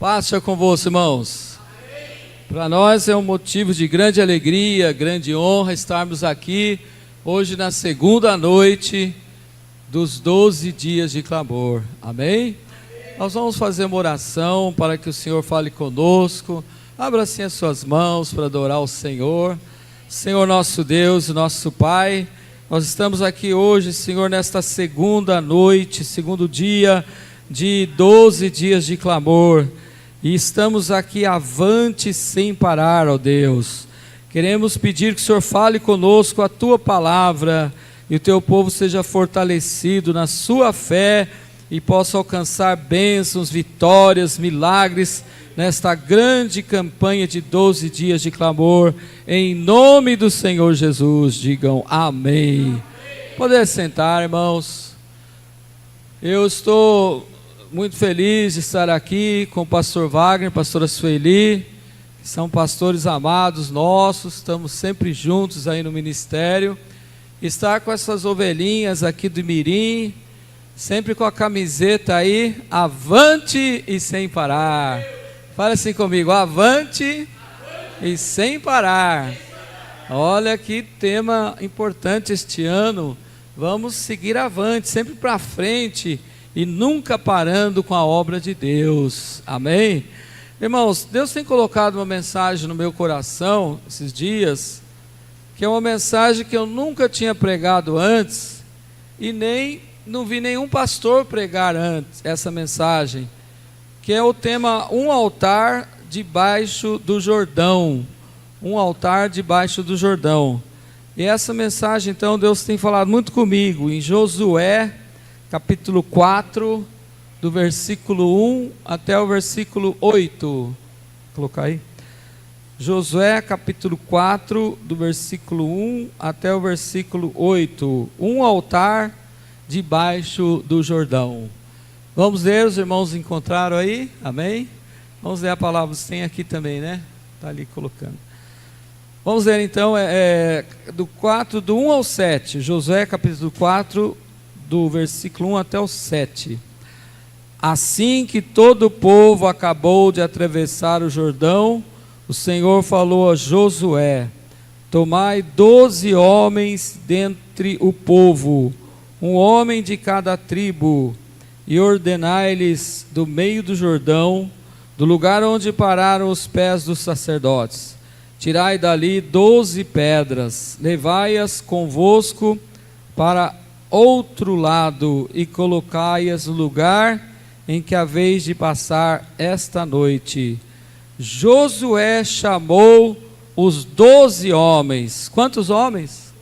Paz seja convosco, irmãos. Para nós é um motivo de grande alegria, grande honra estarmos aqui hoje na segunda noite dos 12 dias de clamor. Amém? Nós vamos fazer uma oração para que o Senhor fale conosco. Abra assim as suas mãos para adorar o Senhor. Senhor nosso Deus e nosso Pai, nós estamos aqui hoje, Senhor, nesta segunda noite, segundo dia de 12 dias de clamor. E estamos aqui avante sem parar, ó Deus. Queremos pedir que o Senhor fale conosco a Tua palavra e o Teu povo seja fortalecido na sua fé e possa alcançar bênçãos, vitórias, milagres nesta grande campanha de 12 dias de clamor. Em nome do Senhor Jesus, digam amém. Poder sentar, irmãos. Eu estou muito feliz de estar aqui com o pastor Wagner, pastora Sueli, que são pastores amados nossos, estamos sempre juntos aí no ministério. Estar com essas ovelhinhas aqui do Mirim, sempre com a camiseta aí, avante e sem parar. Fala assim comigo, avante e sem parar. Olha que tema importante este ano, vamos seguir avante, sempre para frente, e nunca parando com a obra de Deus, amém? Irmãos, Deus tem colocado uma mensagem no meu coração esses dias, que é uma mensagem que eu nunca tinha pregado antes, e não vi nenhum pastor pregar antes essa mensagem, que é o tema Um Altar Debaixo do Jordão. Um altar debaixo do Jordão. E essa mensagem, então, Deus tem falado muito comigo, em Josué, capítulo 4, do versículo 1 até o versículo 8. Vou colocar aí. Josué, capítulo 4, do versículo 1 até o versículo 8. Um altar debaixo do Jordão. Vamos ler, os irmãos encontraram aí? Amém? Vamos ler a palavra, você tem aqui também, né? Está ali colocando. Vamos ler então, do 1 ao 7. Josué, capítulo 4, do versículo 1 até o 7. Assim que todo o povo acabou de atravessar o Jordão, o Senhor falou a Josué: tomai 12 homens dentre o povo, um homem de cada tribo, e ordenai-lhes do meio do Jordão, do lugar onde pararam os pés dos sacerdotes. Tirai dali 12 pedras, levai-as convosco para outro lado e colocai-as no lugar em que haveis de passar esta noite. Josué chamou os 12 homens. Quantos homens?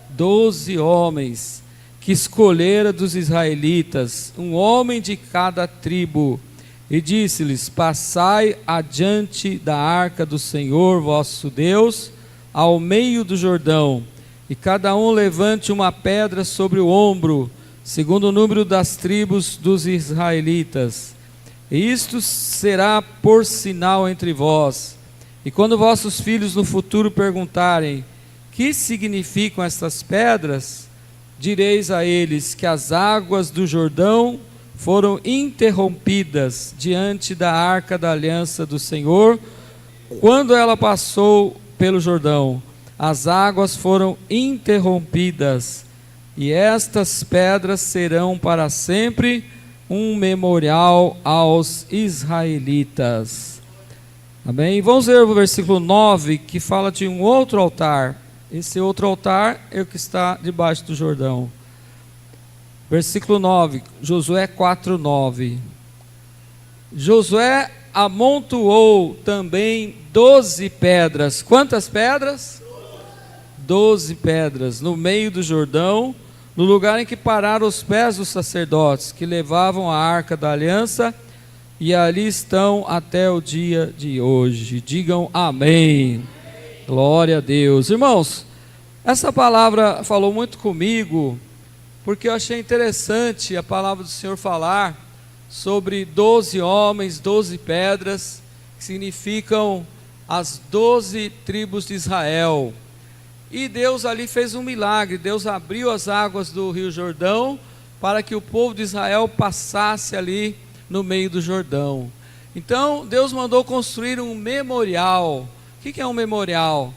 12 homens que escolhera dos israelitas, um homem de cada tribo, e disse-lhes: passai adiante da arca do Senhor vosso Deus ao meio do Jordão, e cada um levante uma pedra sobre o ombro, segundo o número das tribos dos israelitas. E isto será por sinal entre vós. E quando vossos filhos no futuro perguntarem: que significam estas pedras? Direis a eles que as águas do Jordão foram interrompidas diante da arca da aliança do Senhor, quando ela passou pelo Jordão. As águas foram interrompidas, e estas pedras serão para sempre um memorial aos israelitas. Amém? Vamos ler o versículo 9, que fala de um outro altar. Esse outro altar é o que está debaixo do Jordão. Versículo 9, Josué 4, 9. Josué amontoou também 12 pedras. Quantas pedras? 12 pedras no meio do Jordão, no lugar em que pararam os pés dos sacerdotes que levavam a arca da aliança, e ali estão até o dia de hoje. Digam amém. Glória a Deus. Irmãos, essa palavra falou muito comigo, porque eu achei interessante a palavra do Senhor falar sobre 12 homens, 12 pedras, que significam as 12 tribos de Israel. E Deus ali fez um milagre. Deus abriu as águas do Rio Jordão para que o povo de Israel passasse ali no meio do Jordão. Então Deus mandou construir um memorial. O que é um memorial?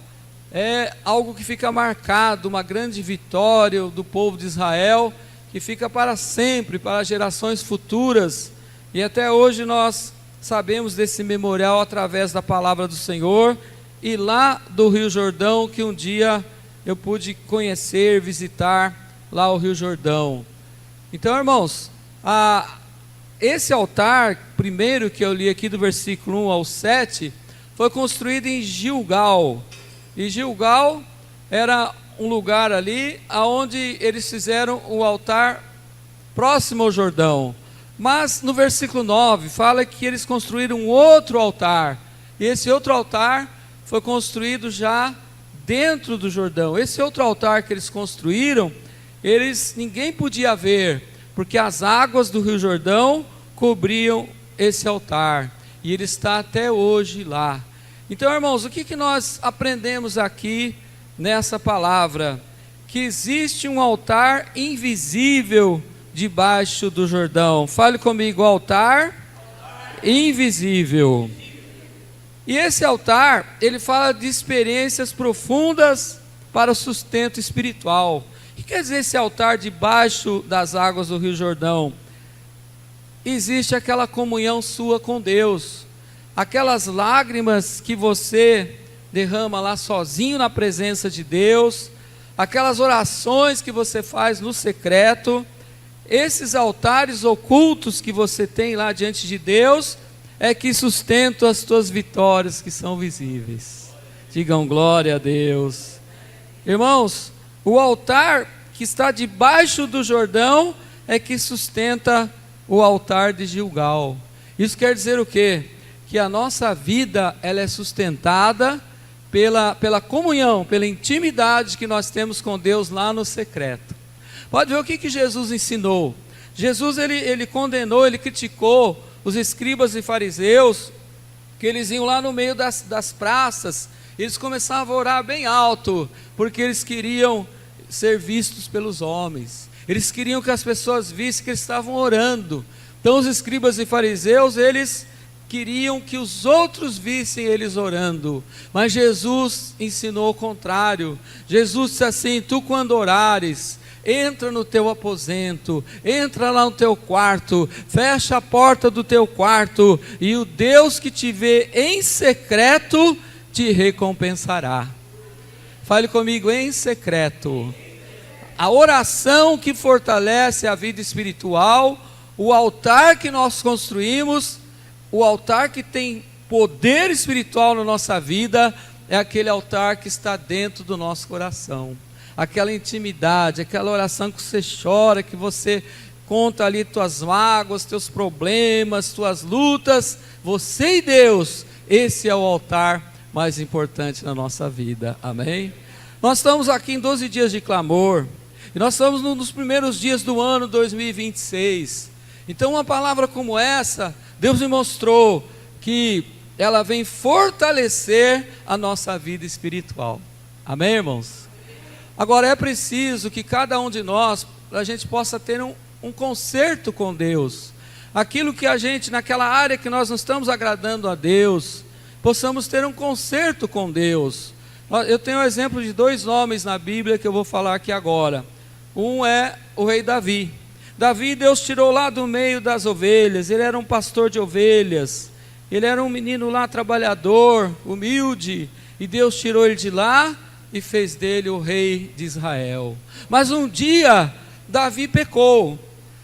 É algo que fica marcado, uma grande vitória do povo de Israel, que fica para sempre, para gerações futuras. E até hoje nós sabemos desse memorial através da palavra do Senhor, e lá do Rio Jordão, que um dia eu pude conhecer, visitar lá o Rio Jordão. Então, irmãos, esse altar, primeiro que eu li aqui do versículo 1 ao 7, foi construído em Gilgal. E Gilgal era um lugar ali onde eles fizeram o altar próximo ao Jordão. Mas no versículo 9 fala que eles construíram um outro altar. E esse outro altar foi construído já dentro do Jordão. Esse outro altar que eles construíram, ninguém podia ver, porque as águas do Rio Jordão cobriam esse altar. E ele está até hoje lá. Então, irmãos, o que nós aprendemos aqui nessa palavra? Que existe um altar invisível debaixo do Jordão. Fale comigo, altar invisível. E esse altar, ele fala de experiências profundas para o sustento espiritual. O que quer dizer esse altar debaixo das águas do Rio Jordão? Existe aquela comunhão sua com Deus, aquelas lágrimas que você derrama lá sozinho na presença de Deus, aquelas orações que você faz no secreto, esses altares ocultos que você tem lá diante de Deus, é que sustentam as tuas vitórias que são visíveis. Digam glória a Deus. Irmãos, o altar que está debaixo do Jordão é que sustenta o altar de Gilgal. Isso quer dizer o quê? Que a nossa vida, ela é sustentada pela comunhão, pela intimidade que nós temos com Deus lá no secreto. Pode ver o que Jesus ensinou. Jesus ele condenou, ele criticou os escribas e fariseus, que eles iam lá no meio das praças, eles começavam a orar bem alto, porque eles queriam ser vistos pelos homens, eles queriam que as pessoas vissem que eles estavam orando. Então os escribas e fariseus, eles queriam que os outros vissem eles orando, mas Jesus ensinou o contrário. Jesus disse assim: tu quando orares, entra no teu aposento, entra lá no teu quarto, fecha a porta do teu quarto, e o Deus que te vê em secreto te recompensará. Fale comigo, em secreto. A oração que fortalece a vida espiritual, o altar que nós construímos, o altar que tem poder espiritual na nossa vida, é aquele altar que está dentro do nosso coração. Aquela intimidade, aquela oração que você chora, que você conta ali tuas mágoas, teus problemas, tuas lutas, você e Deus, esse é o altar mais importante na nossa vida, amém? Nós estamos aqui em 12 dias de clamor, e nós estamos nos primeiros dias do ano 2026, então uma palavra como essa, Deus me mostrou que ela vem fortalecer a nossa vida espiritual, amém, irmãos? Agora é preciso que cada um de nós, a gente possa ter um conserto com Deus, aquilo que a gente, naquela área que nós não estamos agradando a Deus, possamos ter um conserto com Deus. Eu tenho um exemplo de 2 homens na Bíblia que eu vou falar aqui agora. Um é o rei Davi. Davi, Deus tirou lá do meio das ovelhas, ele era um pastor de ovelhas, ele era um menino lá trabalhador, humilde, e Deus tirou ele de lá e fez dele o rei de Israel. Mas um dia Davi pecou,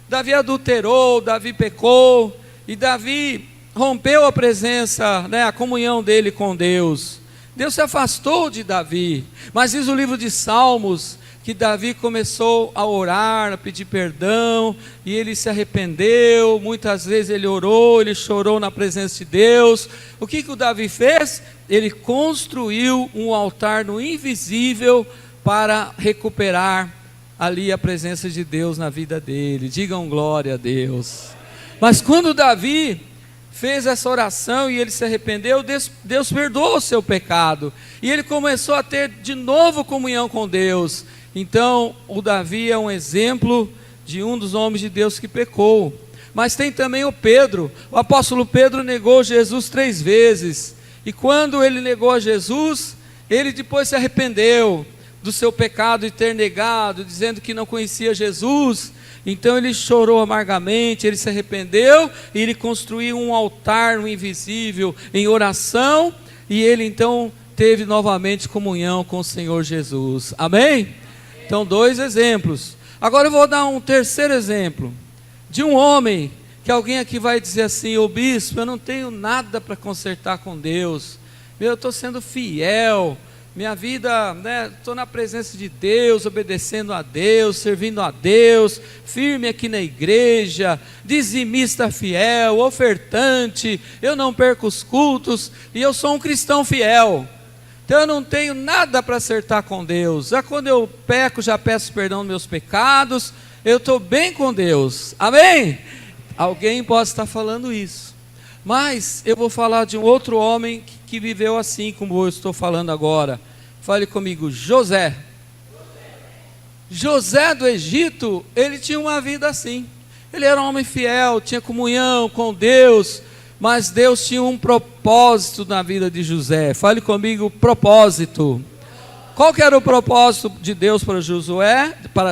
Davi adulterou, Davi pecou, e Davi rompeu a presença, a comunhão dele com Deus. Deus se afastou de Davi, mas diz o livro de Salmos, que Davi começou a orar, a pedir perdão, e ele se arrependeu, muitas vezes ele orou, ele chorou na presença de Deus. O que o Davi fez? Ele construiu um altar no invisível para recuperar ali a presença de Deus na vida dele. Digam glória a Deus. Mas quando Davi fez essa oração e ele se arrependeu, Deus perdoou o seu pecado, e ele começou a ter de novo comunhão com Deus. Então o Davi é um exemplo de um dos homens de Deus que pecou. Mas tem também o Pedro. O apóstolo Pedro negou Jesus 3 vezes. E quando ele negou a Jesus, ele depois se arrependeu do seu pecado de ter negado, dizendo que não conhecia Jesus. Então ele chorou amargamente, ele se arrependeu e ele construiu um altar no invisível em oração, e ele então teve novamente comunhão com o Senhor Jesus. Amém? Então 2 exemplos. Agora eu vou dar um terceiro exemplo, de um homem, que alguém aqui vai dizer assim: ô bispo, eu não tenho nada para consertar com Deus, eu estou sendo fiel, minha vida, estou na presença de Deus, obedecendo a Deus, servindo a Deus, firme aqui na igreja, dizimista fiel, ofertante, eu não perco os cultos, e eu sou um cristão fiel. Então eu não tenho nada para acertar com Deus. Já quando eu peco, já peço perdão dos meus pecados, eu estou bem com Deus. Amém? Alguém pode estar falando isso. Mas eu vou falar de um outro homem que viveu assim como eu estou falando agora. Fale comigo, José. José do Egito, ele tinha uma vida assim. Ele era um homem fiel, tinha comunhão com Deus, mas Deus tinha um propósito na vida de José. Fale comigo, propósito. Qual que era o propósito de Deus para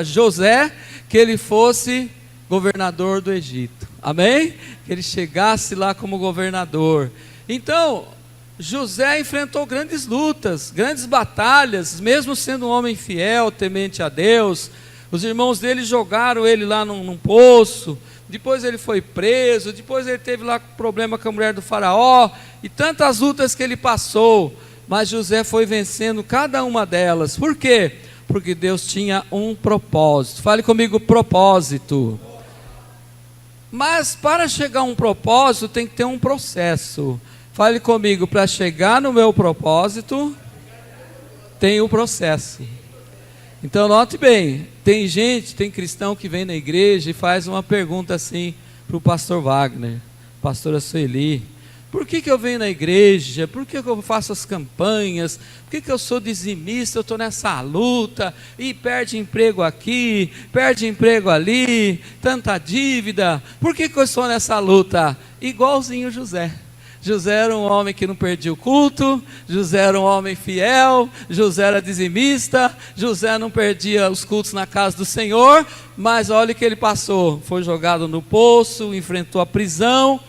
José? Que ele fosse governador do Egito. Amém? Que ele chegasse lá como governador. Então, José enfrentou grandes lutas, grandes batalhas, mesmo sendo um homem fiel, temente a Deus. Os irmãos dele jogaram ele lá num poço, depois ele foi preso, depois ele teve lá problema com a mulher do faraó, e tantas lutas que ele passou, mas José foi vencendo cada uma delas. Por quê? Porque Deus tinha um propósito. Fale comigo, propósito. Mas para chegar a um propósito tem que ter um processo. Fale comigo, para chegar no meu propósito tem o processo. Então note bem, tem cristão que vem na igreja e faz uma pergunta assim para o pastor Wagner, pastora Sueli: por que eu venho na igreja? Por que eu faço as campanhas? Por que eu sou dizimista? Eu estou nessa luta, e perde emprego aqui, perde emprego ali, tanta dívida. Por que eu estou nessa luta? Igualzinho José. José era um homem que não perdia o culto, José era um homem fiel, José era dizimista, José não perdia os cultos na casa do Senhor, mas olha o que ele passou: foi jogado no poço, enfrentou a prisão,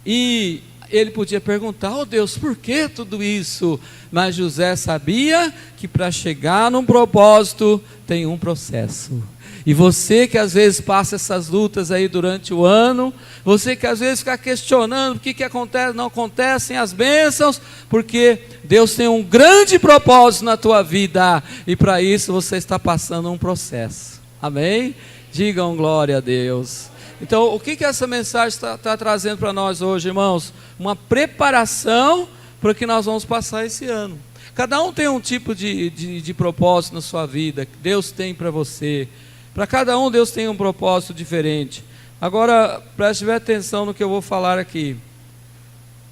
e ele podia perguntar: oh Deus, por que tudo isso? Mas José sabia que para chegar num propósito tem um processo. E você que às vezes passa essas lutas aí durante o ano, você que às vezes fica questionando por que acontece, não acontecem as bênçãos, porque Deus tem um grande propósito na tua vida, e para isso você está passando um processo. Amém? Digam glória a Deus. Então, o que essa mensagem está trazendo para nós hoje, irmãos? Uma preparação para o que nós vamos passar esse ano. Cada um tem um tipo de propósito na sua vida, que Deus tem para você. Para cada um, Deus tem um propósito diferente. Agora, preste bem atenção no que eu vou falar aqui.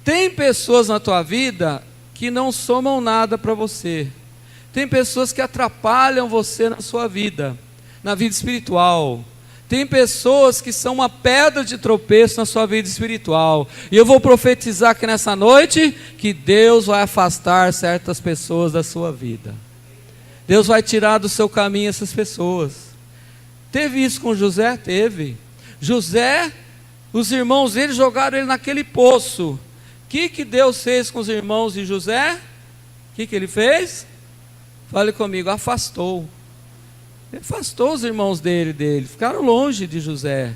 Tem pessoas na tua vida que não somam nada para você. Tem pessoas que atrapalham você na sua vida, na vida espiritual. Tem pessoas que são uma pedra de tropeço na sua vida espiritual. E eu vou profetizar aqui nessa noite que Deus vai afastar certas pessoas da sua vida. Deus vai tirar do seu caminho essas pessoas. Teve isso com José? Teve. José, os irmãos dele jogaram ele naquele poço. O que Deus fez com os irmãos de José? O que ele fez? Fale comigo, afastou. Ele afastou os irmãos dele, ficaram longe de José.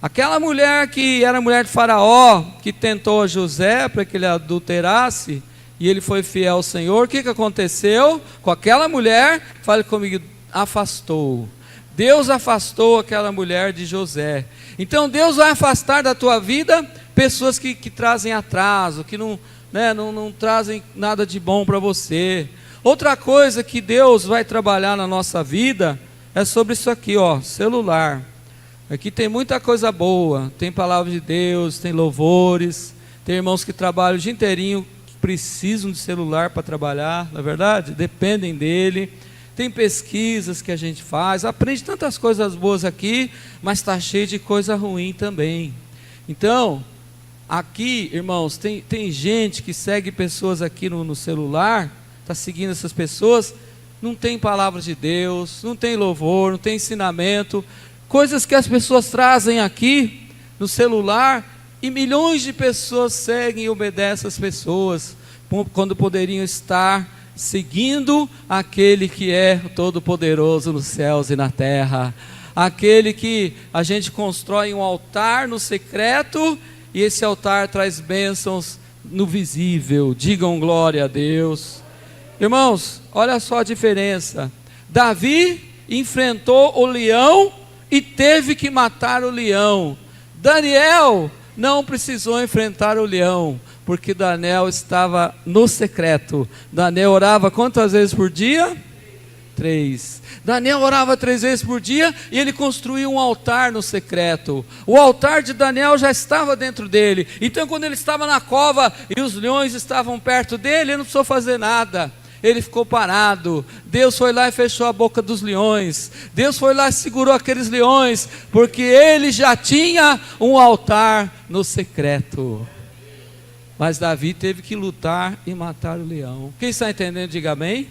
Aquela mulher que era mulher de Faraó, que tentou a José para que ele adulterasse, e ele foi fiel ao Senhor, o que aconteceu com aquela mulher? Fale comigo, afastou. Deus afastou aquela mulher de José. Então Deus vai afastar da tua vida pessoas que trazem atraso, que não trazem nada de bom para você. Outra coisa que Deus vai trabalhar na nossa vida é sobre isso aqui, ó, celular. Aqui tem muita coisa boa, tem palavra de Deus, tem louvores, tem irmãos que trabalham o dia inteirinho, que precisam de celular para trabalhar, não é verdade? Dependem dele. tem pesquisas que a gente faz, aprende tantas coisas boas aqui, mas está cheio de coisa ruim também. Então, aqui, irmãos, tem gente que segue pessoas aqui no celular, está seguindo essas pessoas, não tem palavra de Deus, não tem louvor, não tem ensinamento, coisas que as pessoas trazem aqui no celular, e milhões de pessoas seguem e obedecem as pessoas, quando poderiam estar seguindo aquele que é todo-poderoso nos céus e na terra, aquele que a gente constrói um altar no secreto, e esse altar traz bênçãos no visível. Digam glória a Deus. Irmãos, olha só a diferença. Davi enfrentou o leão e teve que matar o leão. Daniel não precisou enfrentar o leão, porque Daniel estava no secreto. Daniel orava quantas vezes por dia? 3. Daniel orava 3 vezes por dia, e ele construiu um altar no secreto. O altar de Daniel já estava dentro dele. Então, quando ele estava na cova e os leões estavam perto dele, ele não precisou fazer nada. Ele ficou parado. Deus foi lá e fechou a boca dos leões. Deus foi lá e segurou aqueles leões, porque ele já tinha um altar no secreto. Mas Davi teve que lutar e matar o leão. Quem está entendendo, diga amém.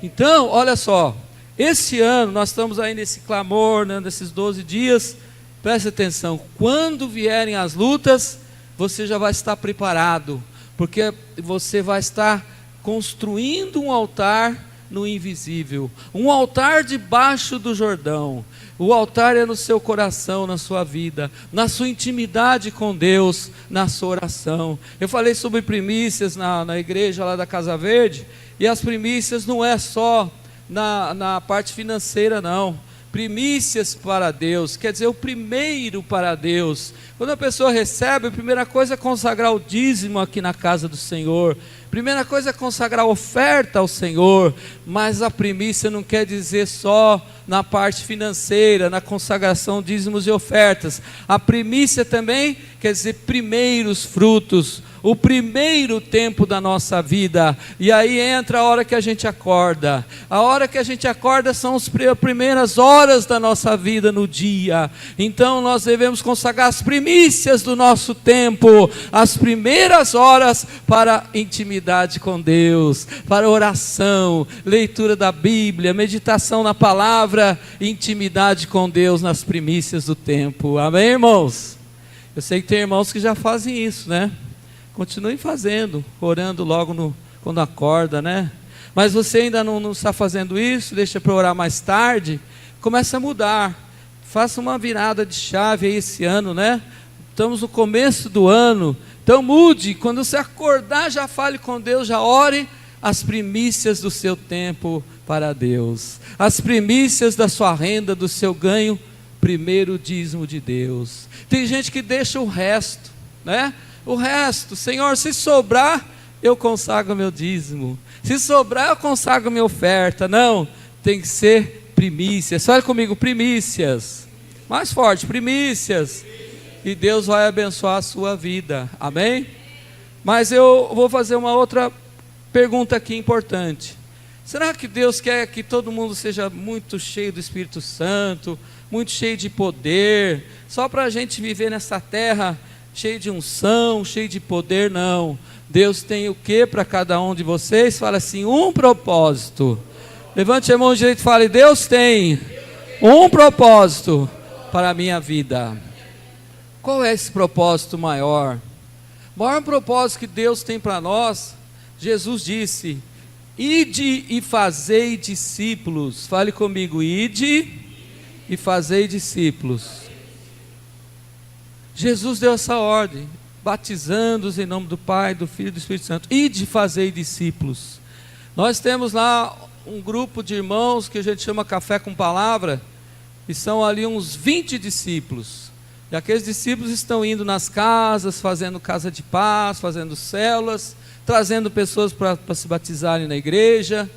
Então, olha só, esse ano nós estamos aí nesse clamor, né, nesses 12 dias. Preste atenção, quando vierem as lutas, você já vai estar preparado, porque você vai estar construindo um altar no invisível, um altar debaixo do Jordão. O altar é no seu coração, na sua vida, na sua intimidade com Deus, na sua oração. Eu falei sobre primícias na igreja lá da Casa Verde, e as primícias não é só na parte financeira, não. Primícias para Deus, quer dizer, o primeiro para Deus. Quando a pessoa recebe, a primeira coisa é consagrar o dízimo aqui na casa do Senhor. Primeira coisa é consagrar a oferta ao Senhor. Mas a primícia não quer dizer só na parte financeira, na consagração, dízimos e ofertas. A primícia também quer dizer primeiros frutos, o primeiro tempo da nossa vida. E aí entra a hora que a gente acorda. A hora que a gente acorda são as primeiras horas da nossa vida no dia. Então nós devemos consagrar as primícias do nosso tempo, as primeiras horas para intimidade com Deus, para oração, leitura da Bíblia, meditação na palavra, intimidade com Deus nas primícias do tempo. Amém, irmãos? Eu sei que tem irmãos que já fazem isso, né? Continuem fazendo, orando logo quando acorda, né? Mas você ainda não está fazendo isso, deixa para orar mais tarde, começa a mudar, faça uma virada de chave aí esse ano, né? Estamos no começo do ano, então mude, quando você acordar já fale com Deus, já ore as primícias do seu tempo para Deus, as primícias da sua renda, do seu ganho, primeiro dízimo de Deus. Tem gente que deixa o resto, né? O resto, Senhor, se sobrar, eu consagro meu dízimo. Se sobrar, eu consagro minha oferta. Não, tem que ser primícias. Fale comigo, primícias. Mais forte, primícias. E Deus vai abençoar a sua vida. Amém? Mas eu vou fazer uma outra pergunta aqui importante. Será que Deus quer que todo mundo seja muito cheio do Espírito Santo, muito cheio de poder, só para a gente viver nessa terra cheio de unção, cheio de poder? Não. Deus tem o que para cada um de vocês? Fala assim, um propósito. Levante a mão direita e fale, Deus tem um propósito para a minha vida. Qual é esse propósito maior? O maior propósito que Deus tem para nós, Jesus disse, ide e fazei discípulos. Fale comigo, ide e fazei discípulos. Jesus deu essa ordem, batizando-os em nome do Pai, do Filho e do Espírito Santo. Ide e fazei discípulos. Nós temos lá um grupo de irmãos que a gente chama Café com Palavra, e são ali uns 20 discípulos. E aqueles discípulos estão indo nas casas, fazendo casa de paz, fazendo células, trazendo pessoas para se batizarem na igreja.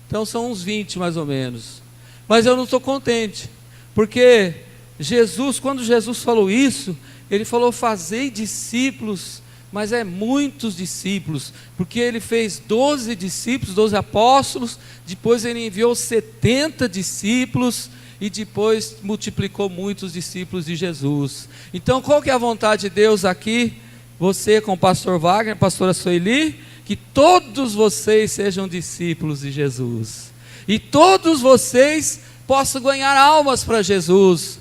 Então são uns 20 mais ou menos. Mas eu não estou contente, porque Jesus, quando Jesus falou isso, Ele falou, fazei discípulos mas é muitos discípulos, porque ele fez 12 discípulos, 12 apóstolos, depois ele enviou 70 discípulos, e depois multiplicou muitos discípulos de Jesus. Então qual que é a vontade de Deus aqui? Você com o pastor Wagner, pastora Sueli, que todos vocês sejam discípulos de Jesus, e todos vocês possam ganhar almas para Jesus.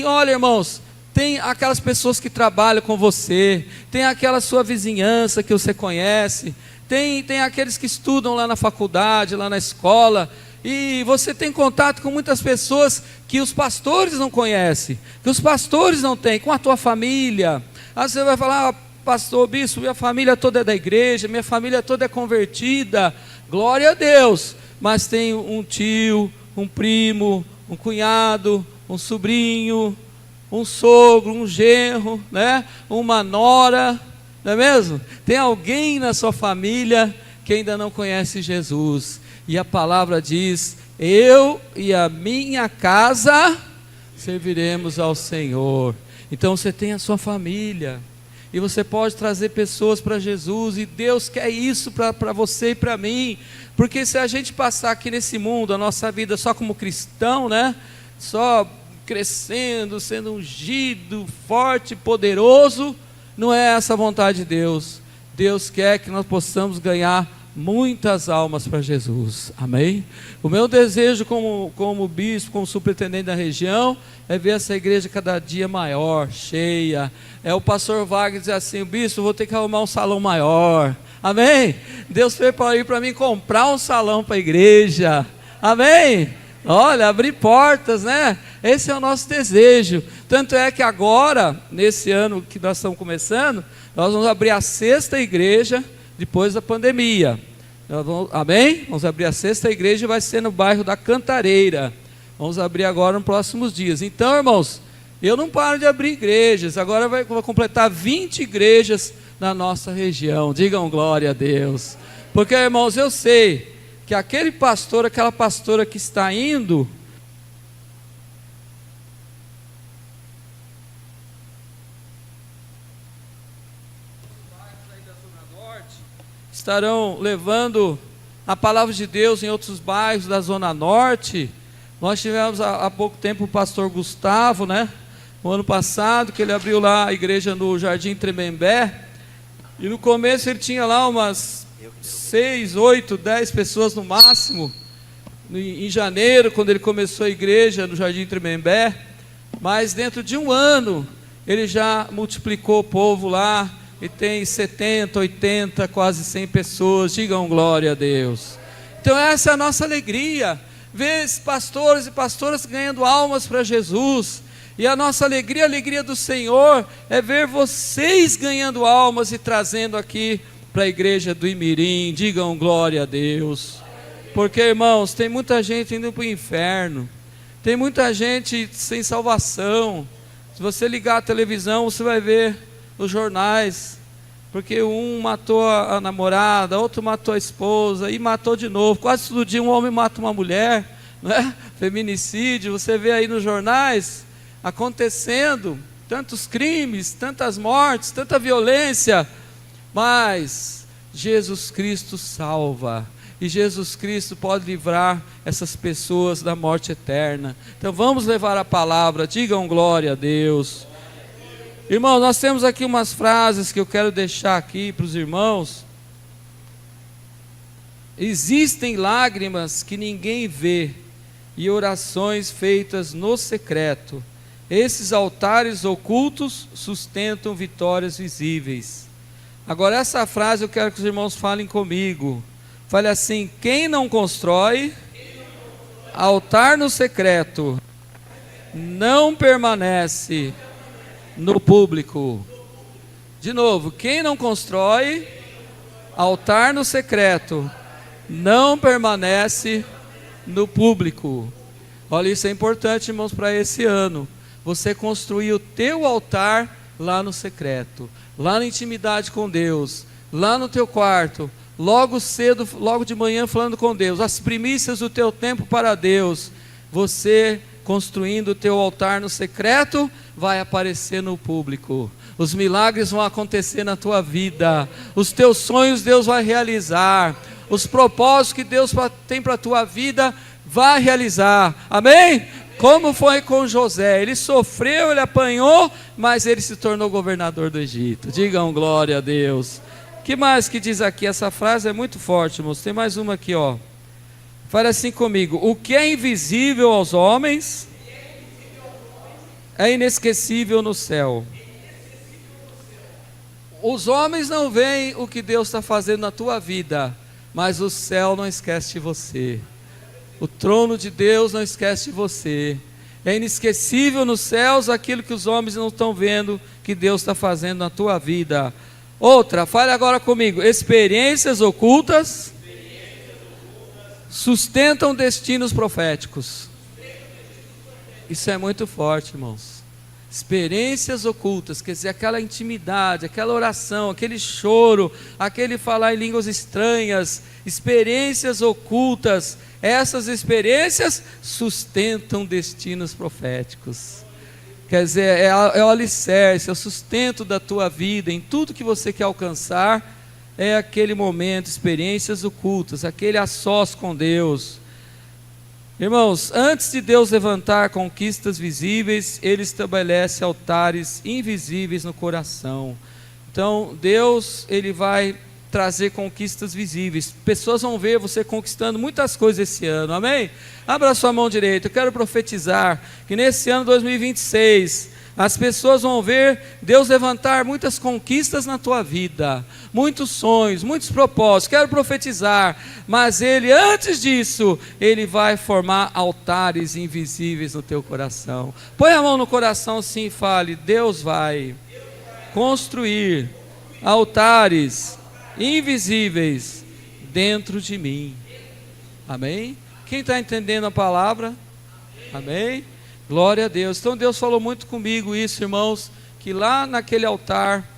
Olha irmãos, tem aquelas pessoas que trabalham com você, tem aquela sua vizinhança que você conhece, tem aqueles que estudam lá na faculdade, lá na escola, e você tem contato com muitas pessoas que os pastores não conhecem, que os pastores não têm, com a tua família. Aí você vai falar: pastor, bispo, minha família toda é da igreja, minha família toda é convertida, glória a Deus, mas tem um tio, um primo, um cunhado, um sobrinho, um sogro, um genro, né? Uma nora, não é mesmo? Tem alguém na sua família que ainda não conhece Jesus, e a palavra diz: eu e a minha casa serviremos ao Senhor. Então você tem a sua família, e você pode trazer pessoas para Jesus, e Deus quer isso para você e para mim, porque se a gente passar aqui nesse mundo, a nossa vida só como cristão, né? Só crescendo, sendo ungido, forte, poderoso, não é essa a vontade de Deus. Deus quer que nós possamos ganhar muitas almas para Jesus, amém? O meu desejo como bispo, como superintendente da região, é ver essa igreja cada dia maior, cheia. É o pastor Wagner dizer assim: bispo, vou ter que arrumar um salão maior, amém? Deus fez para ir para mim comprar um salão para a igreja, amém? Olha, abrir portas, né? Esse é o nosso desejo. Tanto é que agora, nesse ano que nós estamos começando, nós vamos abrir a 6ª igreja depois da pandemia. Amém? Vamos abrir a 6ª igreja, e vai ser no bairro da Cantareira. Vamos abrir agora nos próximos dias. Então, irmãos, eu não paro de abrir igrejas. Agora vai completar 20 igrejas na nossa região. Digam glória a Deus. Porque, irmãos, eu sei que aquele pastor, aquela pastora que está indo, estarão levando a palavra de Deus em outros bairros da Zona Norte. Nós tivemos há pouco tempo o pastor Gustavo, né? No ano passado, que ele abriu lá a igreja no Jardim Tremembé, e no começo ele tinha lá umas 6, 8, 10 pessoas no máximo, em janeiro, quando ele começou a igreja no Jardim Tremembé, mas dentro de um ano, ele já multiplicou o povo lá, e tem 70, 80, quase 100 pessoas. Digam glória a Deus. Então essa é a nossa alegria, ver pastores e pastoras ganhando almas para Jesus. E a nossa alegria, a alegria do Senhor, é ver vocês ganhando almas e trazendo aqui para a igreja do Imirim. Digam glória a Deus. Porque, irmãos, tem muita gente indo para o inferno, tem muita gente sem salvação. Se você ligar a televisão, você vai ver os jornais, porque um matou a namorada, outro matou a esposa, e matou de novo. Quase todo dia um homem mata uma mulher, não é? Feminicídio. Você vê aí nos jornais acontecendo tantos crimes, tantas mortes, tanta violência, mas Jesus Cristo salva, e Jesus Cristo pode livrar essas pessoas da morte eterna. Então vamos levar a palavra. Digam glória a Deus. Irmãos, nós temos aqui umas frases que eu quero deixar aqui para os irmãos. Existem lágrimas que ninguém vê, e orações feitas no secreto. Esses altares ocultos sustentam vitórias visíveis. Agora essa frase eu quero que os irmãos falem comigo. Fale assim: quem não constrói altar no secreto não permanece no público. De novo, quem não constrói altar no secreto não permanece no público. Olha, isso é importante, irmãos, para esse ano. Você construir o teu altar lá no secreto, lá na intimidade com Deus, lá no teu quarto, logo cedo, logo de manhã, falando com Deus, as primícias do teu tempo para Deus. Você construindo o teu altar no secreto, vai aparecer no público. Os milagres vão acontecer na tua vida. Os teus sonhos Deus vai realizar. Os propósitos que Deus tem para a tua vida vai realizar. Amém? Como foi com José? Ele sofreu, ele apanhou, mas ele se tornou governador do Egito. Digam glória a Deus. Que mais que diz aqui? Essa frase é muito forte, irmãos. Tem mais uma aqui, ó. Fale assim comigo: o que é invisível aos homens é inesquecível no céu. Os homens não veem o que Deus está fazendo na tua vida, mas o céu não esquece de você. O trono de Deus não esquece de você. É inesquecível nos céus aquilo que os homens não estão vendo que Deus está fazendo na tua vida. Outra, fale agora comigo: experiências ocultas sustentam destinos proféticos. Isso é muito forte, irmãos. Experiências ocultas, quer dizer, aquela intimidade, aquela oração, aquele choro, aquele falar em línguas estranhas, experiências ocultas, essas experiências sustentam destinos proféticos. Quer dizer, é o alicerce, é o sustento da tua vida, em tudo que você quer alcançar, é aquele momento, experiências ocultas, aquele a sós com Deus. Irmãos, antes de Deus levantar conquistas visíveis, Ele estabelece altares invisíveis no coração. Então, Deus, Ele vai trazer conquistas visíveis. Pessoas vão ver você conquistando muitas coisas esse ano, amém? Abra sua mão direita. Eu quero profetizar que nesse ano 2026, as pessoas vão ver Deus levantar muitas conquistas na tua vida, muitos sonhos, muitos propósitos. Quero profetizar, mas Ele, antes disso, Ele vai formar altares invisíveis no teu coração. Põe a mão no coração assim e fale: Deus vai construir altares invisíveis dentro de mim. Amém? Quem está entendendo a palavra? Amém? Glória a Deus. Então Deus falou muito comigo isso, irmãos, que lá naquele altar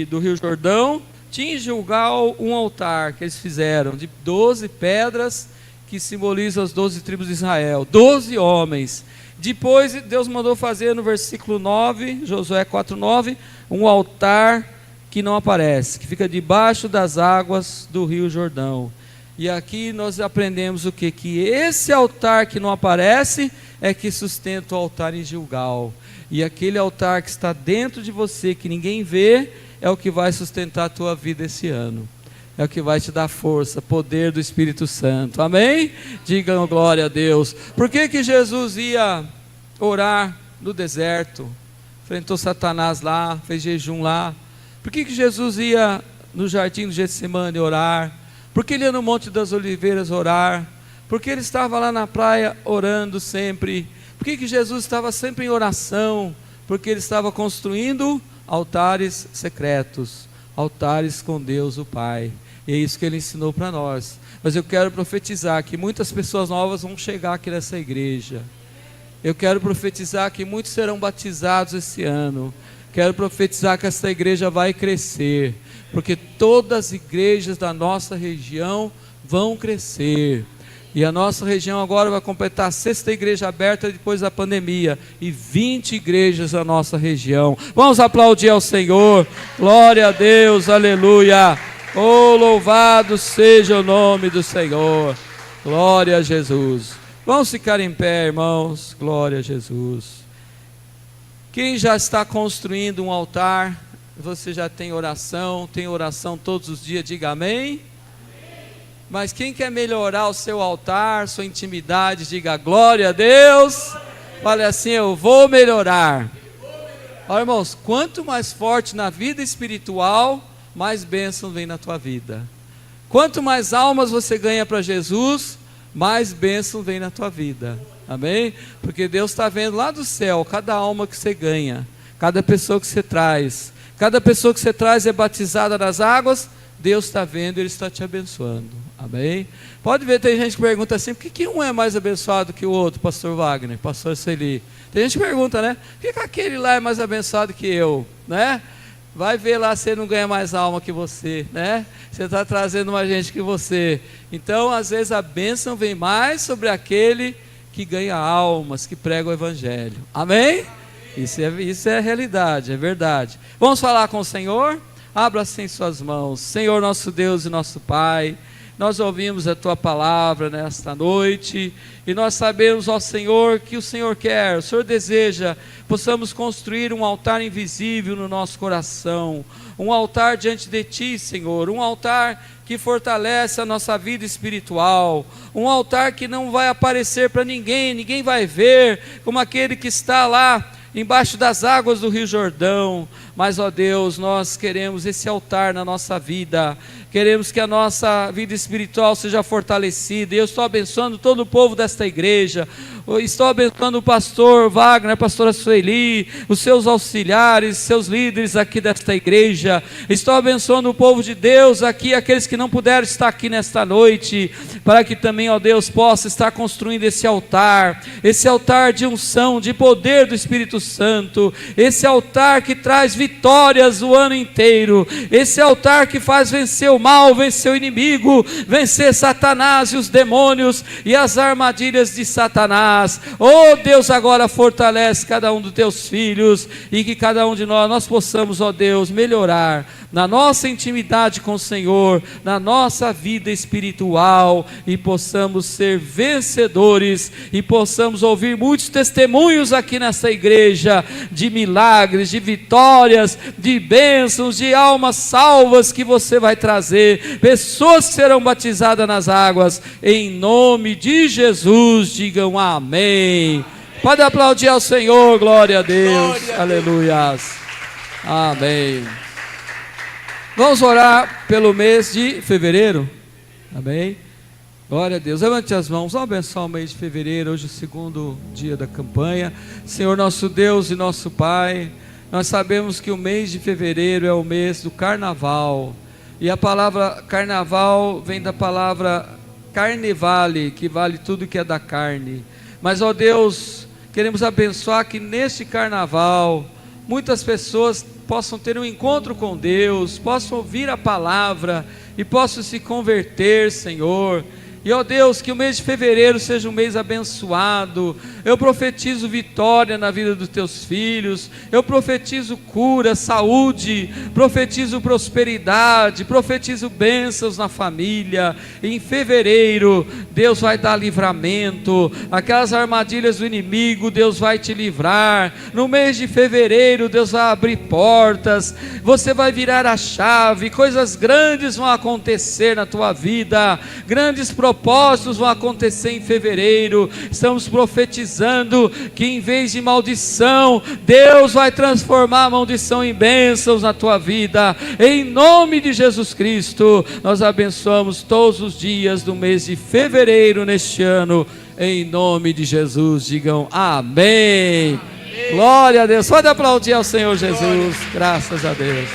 do Rio Jordão, tinha em Gilgal um altar que eles fizeram, de 12 pedras, que simbolizam as 12 tribos de Israel, 12 homens. Depois Deus mandou fazer no versículo 9, Josué 4:9, um altar que não aparece, que fica debaixo das águas do Rio Jordão. E aqui nós aprendemos o quê? Que esse altar que não aparece é que sustenta o altar em Gilgal. E aquele altar que está dentro de você, que ninguém vê, é o que vai sustentar a tua vida esse ano. É o que vai te dar força, poder do Espírito Santo. Amém? Digam glória a Deus. Por que Jesus ia orar no deserto? Enfrentou Satanás lá, fez jejum lá. Por que Jesus ia no jardim do Getsemane orar? Por que ele ia no Monte das Oliveiras orar? Por que ele estava lá na praia orando sempre? Por que Jesus estava sempre em oração? Porque ele estava construindo altares secretos, altares com Deus o Pai. E é isso que ele ensinou para nós. Mas eu quero profetizar que muitas pessoas novas vão chegar aqui nessa igreja. Eu quero profetizar que muitos serão batizados esse ano. Quero profetizar que essa igreja vai crescer, porque todas as igrejas da nossa região vão crescer. E a nossa região agora vai completar a 6ª igreja aberta depois da pandemia, e 20 igrejas na nossa região. Vamos aplaudir ao Senhor. Glória a Deus, aleluia. Oh, louvado seja o nome do Senhor. Glória a Jesus. Vamos ficar em pé, irmãos. Glória a Jesus. Quem já está construindo um altar, você já tem oração todos os dias, diga amém. Mas quem quer melhorar o seu altar, sua intimidade, diga glória a Deus. Fale assim: eu vou melhorar. Olha, irmãos, quanto mais forte na vida espiritual, mais bênção vem na tua vida. Quanto mais almas você ganha para Jesus, mais bênção vem na tua vida. Amém? Porque Deus está vendo lá do céu cada alma que você ganha, cada pessoa que você traz. Cada pessoa que você traz é batizada nas águas, Deus está vendo e Ele está te abençoando. Amém? Pode ver, tem gente que pergunta assim: por que um é mais abençoado que o outro, pastor Wagner, pastor Celi? Tem gente que pergunta, né? Por que aquele lá é mais abençoado que eu? Né? Vai ver lá se ele não ganha mais alma que você, né? Você está trazendo mais gente que você. Então, às vezes a bênção vem mais sobre aquele que ganha almas, que prega o Evangelho. Amém? Isso é realidade, é verdade. Vamos falar com o Senhor? Abra assim suas mãos. Senhor, nosso Deus e nosso Pai, nós ouvimos a Tua palavra nesta noite, e nós sabemos, ó Senhor, que o Senhor quer, o Senhor deseja, possamos construir um altar invisível no nosso coração, um altar diante de Ti, Senhor, um altar que fortalece a nossa vida espiritual, um altar que não vai aparecer para ninguém, ninguém vai ver, como aquele que está lá embaixo das águas do Rio Jordão. Mas, ó Deus, nós queremos esse altar na nossa vida, queremos que a nossa vida espiritual seja fortalecida. Eu estou abençoando todo o povo desta igreja, eu estou abençoando o pastor Wagner, a pastora Sueli, os seus auxiliares, seus líderes aqui desta igreja. Estou abençoando o povo de Deus aqui, aqueles que não puderam estar aqui nesta noite, para que também, ó Deus, possa estar construindo esse altar de unção, de poder do Espírito Santo, esse altar que traz vitórias o ano inteiro, esse altar que faz vencer o mal, vencer o inimigo, vencer Satanás e os demônios e as armadilhas de Satanás. Oh Deus, agora fortalece cada um dos teus filhos, e que cada um de nós possamos, ó Deus, melhorar na nossa intimidade com o Senhor, na nossa vida espiritual, e possamos ser vencedores, e possamos ouvir muitos testemunhos aqui nessa igreja, de milagres, de vitórias, de bênçãos, de almas salvas que você vai trazer, pessoas que serão batizadas nas águas, em nome de Jesus. Digam amém. Pode aplaudir ao Senhor, glória a Deus, aleluias, amém. Vamos orar pelo mês de fevereiro, amém? Glória a Deus. Levante as mãos, vamos abençoar o mês de fevereiro, hoje é o segundo dia da campanha. Senhor nosso Deus e nosso Pai, nós sabemos que o mês de fevereiro é o mês do carnaval, e a palavra carnaval vem da palavra carnevale, que vale tudo que é da carne. Mas, ó Deus, queremos abençoar que neste carnaval muitas pessoas possam ter um encontro com Deus, possam ouvir a palavra e possam se converter, Senhor. E, ó Deus, que o mês de fevereiro seja um mês abençoado. Eu profetizo vitória na vida dos teus filhos, eu profetizo cura, saúde, profetizo prosperidade, profetizo bênçãos na família. Em fevereiro, Deus vai dar livramento, aquelas armadilhas do inimigo, Deus vai te livrar. No mês de fevereiro, Deus vai abrir portas, você vai virar a chave, coisas grandes vão acontecer na tua vida, grandes propósitos vão acontecer em fevereiro. Estamos profetizando que em vez de maldição, Deus vai transformar a maldição em bênçãos na tua vida, em nome de Jesus Cristo. Nós abençoamos todos os dias do mês de fevereiro neste ano, em nome de Jesus. Digam amém. Glória a Deus. Pode aplaudir ao Senhor Jesus. Graças a Deus.